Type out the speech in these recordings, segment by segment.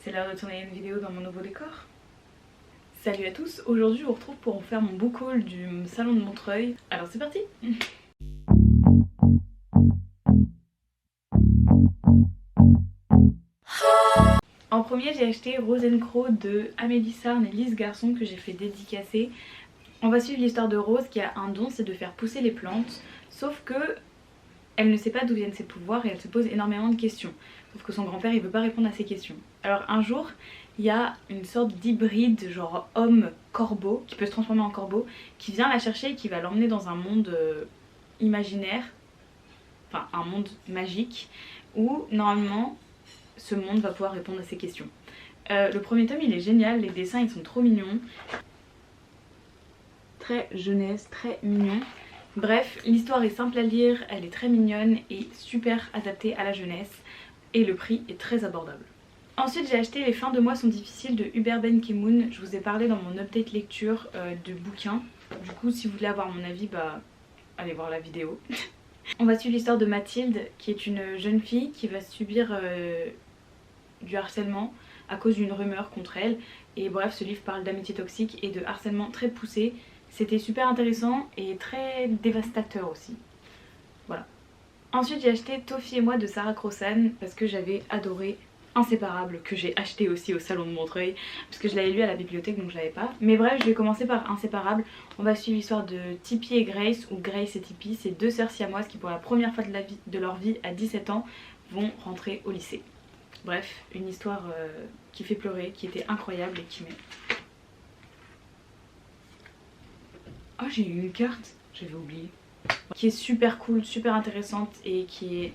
C'est l'heure de tourner une vidéo dans mon nouveau décor. Salut à tous, aujourd'hui je vous retrouve pour faire mon book haul du salon de Montreuil. Alors c'est parti. En premier j'ai acheté Rose & Crow de Amélie Sarn et Lise Garçon que j'ai fait dédicacer. On va suivre l'histoire de Rose qui a un don, c'est de faire pousser les plantes. Sauf que elle ne sait pas d'où viennent ses pouvoirs et elle se pose énormément de questions. Sauf que son grand-père il veut pas répondre à ses questions. Alors un jour il y a une sorte d'hybride genre homme-corbeau qui peut se transformer en corbeau qui vient la chercher et qui va l'emmener dans un monde imaginaire, enfin un monde magique où normalement ce monde va pouvoir répondre à ses questions. Le premier tome il est génial, les dessins ils sont trop mignons. Très jeunesse, très mignon. Bref, l'histoire est simple à lire, elle est très mignonne et super adaptée à la jeunesse et le prix est très abordable. Ensuite j'ai acheté Les fins de mois sont difficiles de Hubert Ben Ki-moon. Je vous ai parlé dans mon update lecture de bouquin. Du coup si vous voulez avoir mon avis, bah allez voir la vidéo. On va suivre l'histoire de Mathilde qui est une jeune fille qui va subir du harcèlement à cause d'une rumeur contre elle. Et bref, ce livre parle d'amitié toxique et de harcèlement très poussé. C'était super intéressant et très dévastateur aussi. Voilà. Ensuite j'ai acheté Tofi et moi de Sarah Crossan parce que j'avais adoré Inséparables, que j'ai acheté aussi au salon de Montreuil parce que je l'avais lu à la bibliothèque donc je l'avais pas. Mais bref, je vais commencer par Inséparables. On va suivre l'histoire de Tippy et Grace, ou Grace et Tippy. C'est deux sœurs siamoises qui pour la première fois de leur vie à 17 ans vont rentrer au lycée. Bref, une histoire qui fait pleurer, qui était incroyable et qui met... Oh, j'ai eu une carte, j'avais oublié. Qui est super cool, super intéressante et qui est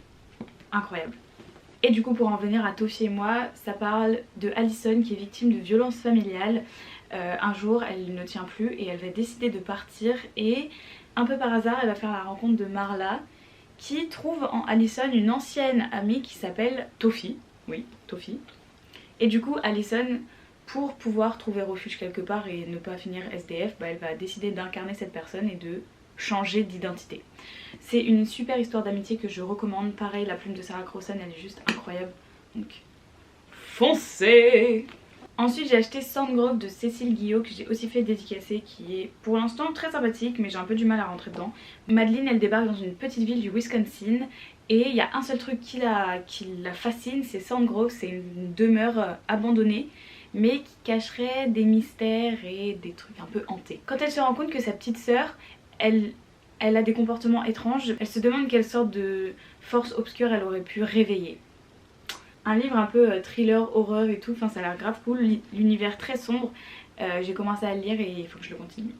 incroyable. Et du coup pour en venir à Tofi et moi, ça parle de Alison qui est victime de violences familiales. Un jour elle ne tient plus et elle va décider de partir et un peu par hasard elle va faire la rencontre de Marla qui trouve en Alison une ancienne amie qui s'appelle Tofi. Oui, Tofi. Et du coup Alison, pour pouvoir trouver refuge quelque part et ne pas finir SDF, bah elle va décider d'incarner cette personne et de changer d'identité. C'est une super histoire d'amitié que je recommande. Pareil, la plume de Sarah Crossan elle est juste incroyable. Donc foncez! Ensuite j'ai acheté Sandgrove de Cécile Guillot que j'ai aussi fait dédicacer, qui est pour l'instant très sympathique mais j'ai un peu du mal à rentrer dedans. Madeleine elle débarque dans une petite ville du Wisconsin et il y a un seul truc qui la fascine, c'est Sandgrove, c'est une demeure abandonnée mais qui cacherait des mystères et des trucs un peu hantés. Quand elle se rend compte que sa petite sœur, elle a des comportements étranges, elle se demande quelle sorte de force obscure elle aurait pu réveiller. Un livre un peu thriller, horreur et tout, enfin ça a l'air grave cool, l'univers très sombre. J'ai commencé à le lire et il faut que je le continue.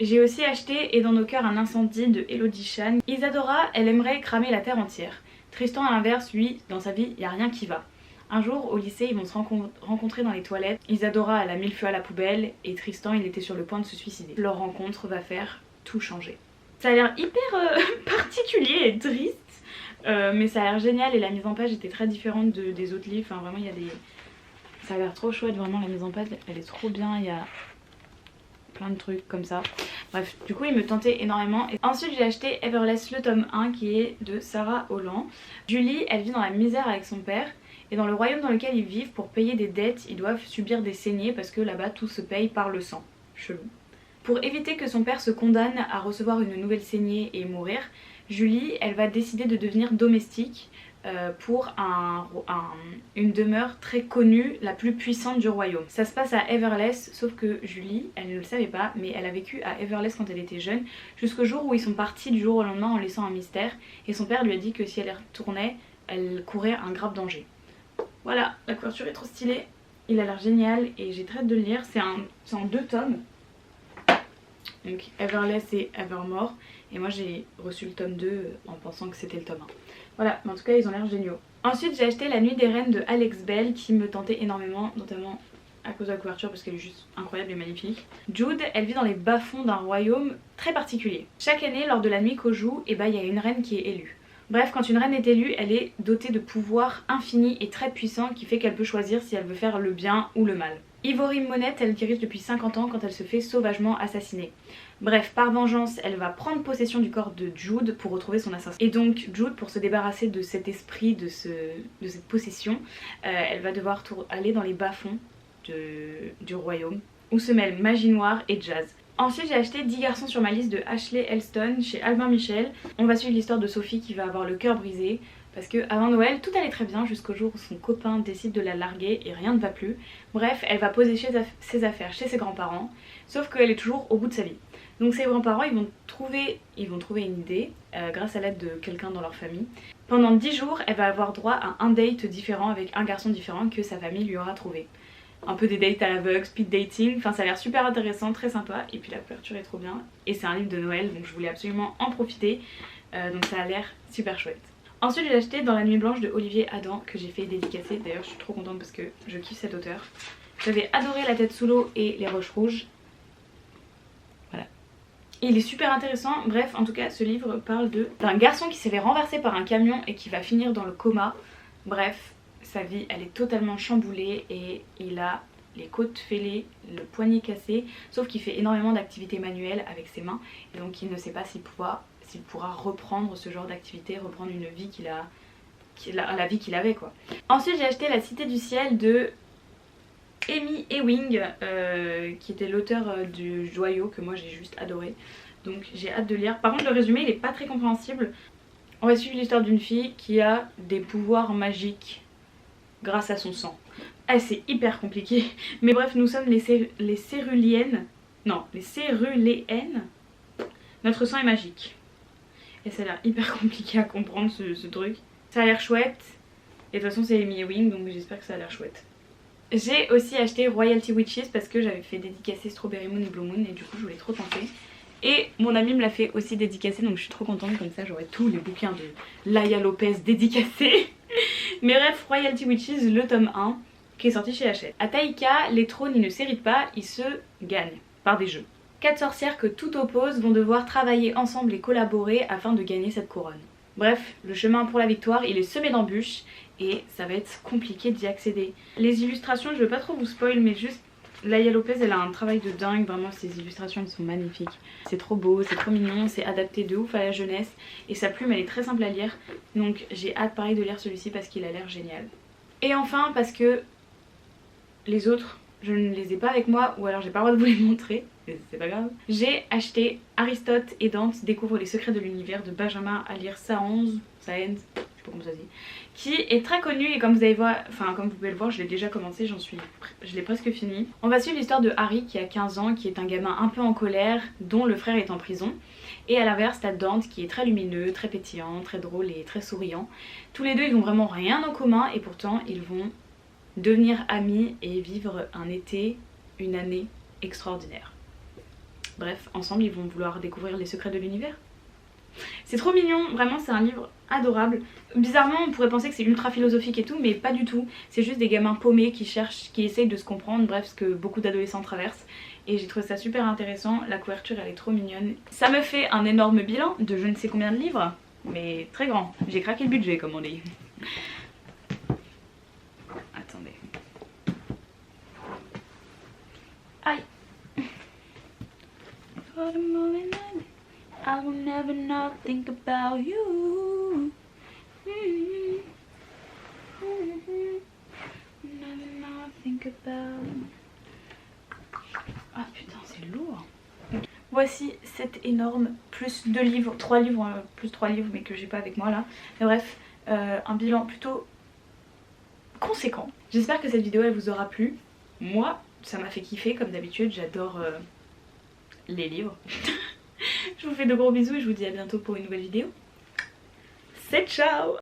J'ai aussi acheté Et dans nos cœurs un incendie de Elodie Chan. Isadora, elle aimerait cramer la terre entière. Tristan à l'inverse, lui, dans sa vie, il n'y a rien qui va. Un jour au lycée ils vont se rencontrer dans les toilettes. Isadora elle a mis le feu à la poubelle et Tristan il était sur le point de se suicider. Leur rencontre va faire tout changer. Ça a l'air hyper particulier et triste mais ça a l'air génial et la mise en page était très différente des autres livres. Enfin vraiment il y a des... Ça a l'air trop chouette, vraiment la mise en page elle est trop bien, il y a plein de trucs comme ça. Bref, du coup il me tentait énormément. Et ensuite j'ai acheté Everless le tome 1 qui est de Sarah Holland. Julie elle vit dans la misère avec son père. Et dans le royaume dans lequel ils vivent, pour payer des dettes, ils doivent subir des saignées parce que là-bas tout se paye par le sang. Chelou. Pour éviter que son père se condamne à recevoir une nouvelle saignée et mourir, Julie, elle va décider de devenir domestique pour une demeure très connue, la plus puissante du royaume. Ça se passe à Everless, sauf que Julie, elle ne le savait pas, mais elle a vécu à Everless quand elle était jeune, jusqu'au jour où ils sont partis du jour au lendemain en laissant un mystère, et son père lui a dit que si elle y retournait, elle courait un grave danger. Voilà, la couverture est trop stylée, il a l'air génial et j'ai très hâte de le lire. C'est en 2 tomes, donc Everless et Evermore, et moi j'ai reçu le tome 2 en pensant que c'était le tome 1. Voilà, mais en tout cas ils ont l'air géniaux. Ensuite j'ai acheté La Nuit des Reines de Alex Bell qui me tentait énormément, notamment à cause de la couverture parce qu'elle est juste incroyable et magnifique. Jude, elle vit dans les bas-fonds d'un royaume très particulier. Chaque année lors de la nuit qu'Oju, il y a une reine qui est élue. Bref, quand une reine est élue, elle est dotée de pouvoirs infinis et très puissants qui fait qu'elle peut choisir si elle veut faire le bien ou le mal. Ivory Monette, elle dirige depuis 50 ans quand elle se fait sauvagement assassiner. Bref, par vengeance, elle va prendre possession du corps de Jude pour retrouver son assassin. Et donc Jude, pour se débarrasser de cet esprit, de cette possession, elle va devoir aller dans les bas-fonds du royaume, où se mêlent magie noire et jazz. Ensuite j'ai acheté 10 garçons sur ma liste de Ashley Elston chez Albin Michel. On va suivre l'histoire de Sophie qui va avoir le cœur brisé. Parce que avant Noël, tout allait très bien jusqu'au jour où son copain décide de la larguer et rien ne va plus. Bref, elle va poser ses affaires chez ses grands-parents, sauf qu'elle est toujours au bout de sa vie. Donc ses grands-parents, ils vont trouver une idée, grâce à l'aide de quelqu'un dans leur famille. Pendant 10 jours, elle va avoir droit à un date différent avec un garçon différent que sa famille lui aura trouvé. Un peu des dates à l'aveugle, speed dating, enfin ça a l'air super intéressant, très sympa. Et puis la couverture est trop bien. Et c'est un livre de Noël, donc je voulais absolument en profiter. Donc ça a l'air super chouette. Ensuite j'ai acheté Dans la nuit blanche de Olivier Adam que j'ai fait dédicacer. D'ailleurs je suis trop contente parce que je kiffe cet auteur. J'avais adoré La tête sous l'eau et Les roches rouges. Voilà. Et il est super intéressant. Bref, en tout cas ce livre parle d'un garçon qui s'est fait renverser par un camion et qui va finir dans le coma. Bref, sa vie elle est totalement chamboulée et il a les côtes fêlées, le poignet cassé. Sauf qu'il fait énormément d'activités manuelles avec ses mains. Et donc il ne sait pas s'il pourra reprendre ce genre d'activité, reprendre une vie la vie qu'il avait quoi. Ensuite j'ai acheté La Cité du Ciel de Amy Ewing, qui était l'auteur du Joyau que moi j'ai juste adoré. Donc j'ai hâte de lire. Par contre le résumé il est pas très compréhensible. On va suivre l'histoire d'une fille qui a des pouvoirs magiques grâce à son sang. Ah c'est hyper compliqué. Mais bref nous sommes les céruléennes. Non, les céruléennes. Notre sang est magique. Et ça a l'air hyper compliqué à comprendre ce truc. Ça a l'air chouette. Et de toute façon c'est Amy Ewing donc j'espère que ça a l'air chouette. J'ai aussi acheté Royalty Witches parce que j'avais fait dédicacer Strawberry Moon et Blue Moon et du coup je voulais trop tenter. Et mon ami me l'a fait aussi dédicacer donc je suis trop contente, comme ça j'aurai tous les bouquins de Laia Lopez dédicacés. Mais bref, Royalty Witches, le tome 1 qui est sorti chez Hachette. À Taïka, les trônes ils ne s'héritent pas, ils se gagnent par des jeux. 4 sorcières que tout oppose vont devoir travailler ensemble et collaborer afin de gagner cette couronne. Bref, le chemin pour la victoire il est semé d'embûches et ça va être compliqué d'y accéder. Les illustrations, je veux pas trop vous spoil mais juste Laia Lopez elle a un travail de dingue, vraiment ces illustrations elles sont magnifiques. C'est trop beau, c'est trop mignon, c'est adapté de ouf à la jeunesse et sa plume elle est très simple à lire. Donc j'ai hâte pareil de lire celui-ci parce qu'il a l'air génial. Et enfin parce que les autres je ne les ai pas avec moi ou alors j'ai pas le droit de vous les montrer, mais c'est pas grave. J'ai acheté Aristote et Dante découvrent les secrets de l'univers de Benjamin Alire Saenz, je sais pas comment ça se dit, qui est très connu et comme vous pouvez le voir je l'ai déjà commencé, je l'ai presque fini. On va suivre l'histoire de Harry qui a 15 ans, qui est un gamin un peu en colère dont le frère est en prison. Et à l'inverse t'as Dante qui est très lumineux, très pétillant, très drôle et très souriant. Tous les deux ils ont vraiment rien en commun et pourtant ils vont devenir amis et vivre un été, une année extraordinaire. Bref, ensemble ils vont vouloir découvrir les secrets de l'univers. C'est trop mignon, vraiment c'est un livre adorable. Bizarrement on pourrait penser que c'est ultra philosophique et tout, mais pas du tout. C'est juste des gamins paumés qui essayent de se comprendre, bref ce que beaucoup d'adolescents traversent. Et j'ai trouvé ça super intéressant, la couverture elle est trop mignonne. Ça me fait un énorme bilan de je ne sais combien de livres, mais très grand. J'ai craqué le budget comme on dit. Attendez. Aïe. For the moment I will never not think about you. Never not think about. Ah putain c'est lourd. Voici cet énorme plus 2 livres, 3 livres, plus 3 livres mais que j'ai pas avec moi là. Mais bref, un bilan plutôt conséquent. J'espère que cette vidéo elle vous aura plu. Moi ça m'a fait kiffer comme d'habitude, j'adore les livres. Je vous fais de gros bisous et je vous dis à bientôt pour une nouvelle vidéo. C'est ciao.